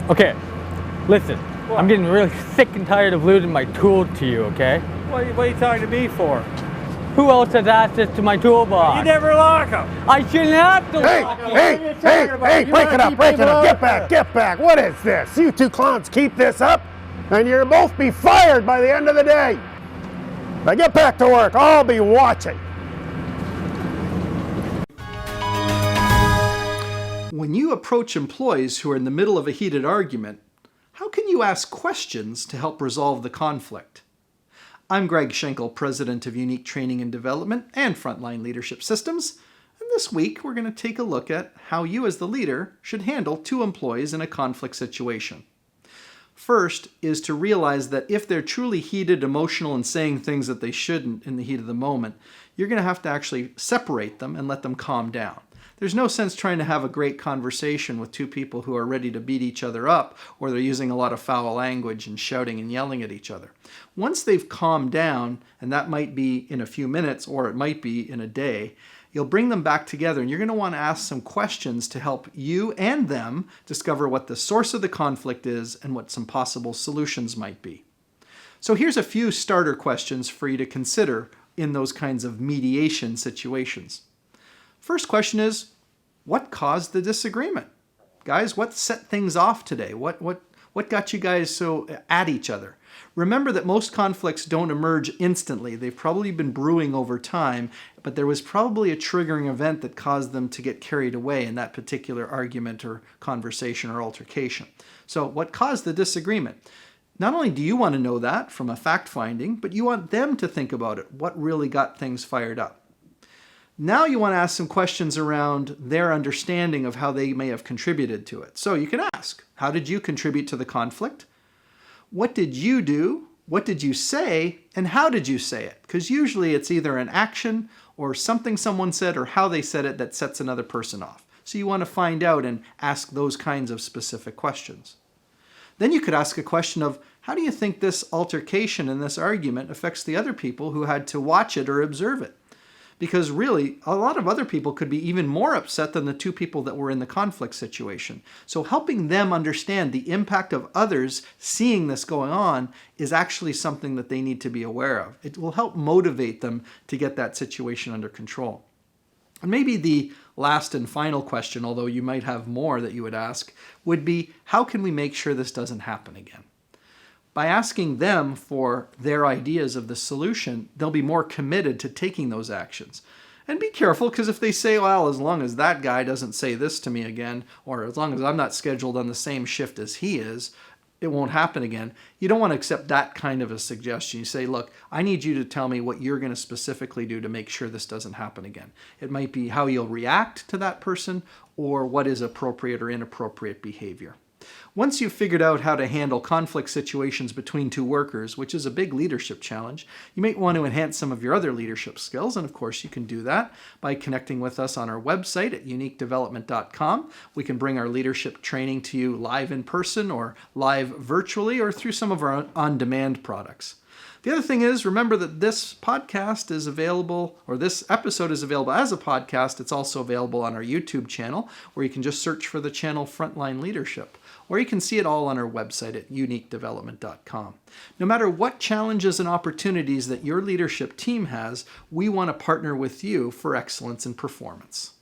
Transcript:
Okay, listen. What? I'm getting really sick and tired of losing my tool to you, okay? What are you talking to me for? Who else has access to my toolbox? You never lock them. I shouldn't have to Hey, lock it. hey, break it up, get back. What is this? You two clowns keep this up, and you'll both be fired by the end of the day. Now get back to work, I'll be watching. When you approach employees who are in the middle of a heated argument, how can you ask questions to help resolve the conflict? I'm Greg Schenkel, President of Unique Training and Development and Frontline Leadership Systems, and this week we're going to take a look at how you as the leader should handle two employees in a conflict situation. First is to realize that if they're truly heated, emotional, and saying things that they shouldn't in the heat of the moment, you're going to have to actually separate them and let them calm down. There's no sense trying to have a great conversation with two people who are ready to beat each other up, or they're using a lot of foul language and shouting and yelling at each other. Once they've calmed down, and that might be in a few minutes or it might be in a day, you'll bring them back together and you're going to want to ask some questions to help you and them discover what the source of the conflict is and what some possible solutions might be. So here's a few starter questions for you to consider in those kinds of mediation situations. First question is, what caused the disagreement? Guys, what set things off today? What got you guys so at each other? Remember that most conflicts don't emerge instantly. They've probably been brewing over time, but there was probably a triggering event that caused them to get carried away in that particular argument or conversation or altercation. So what caused the disagreement? Not only do you want to know that from a fact finding, but you want them to think about it. What really got things fired up? Now you want to ask some questions around their understanding of how they may have contributed to it. So you can ask, how did you contribute to the conflict? What did you do? What did you say? And how did you say it? Because usually it's either an action or something someone said or how they said it that sets another person off. So you want to find out and ask those kinds of specific questions. Then you could ask a question of, how do you think this altercation and this argument affects the other people who had to watch it or observe it? Because really, a lot of other people could be even more upset than the two people that were in the conflict situation. So helping them understand the impact of others seeing this going on is actually something that they need to be aware of. It will help motivate them to get that situation under control. And maybe the last and final question, although you might have more that you would ask, would be, how can we make sure this doesn't happen again? By asking them for their ideas of the solution, they'll be more committed to taking those actions. And be careful, because if they say, well, as long as that guy doesn't say this to me again, or as long as I'm not scheduled on the same shift as he is, it won't happen again. You don't want to accept that kind of a suggestion. You say, look, I need you to tell me what you're going to specifically do to make sure this doesn't happen again. It might be how you'll react to that person or what is appropriate or inappropriate behavior. Once you've figured out how to handle conflict situations between two workers, which is a big leadership challenge, you might want to enhance some of your other leadership skills. And of course, you can do that by connecting with us on our website at uniquedevelopment.com. We can bring our leadership training to you live in person or live virtually or through some of our on-demand products. The other thing is, remember that this podcast is available, or this episode is available as a podcast. It's also available on our YouTube channel, where you can just search for the channel Frontline Leadership. Or you can see it all on our website at uniquedevelopment.com. No matter what challenges and opportunities that your leadership team has, we want to partner with you for excellence in performance.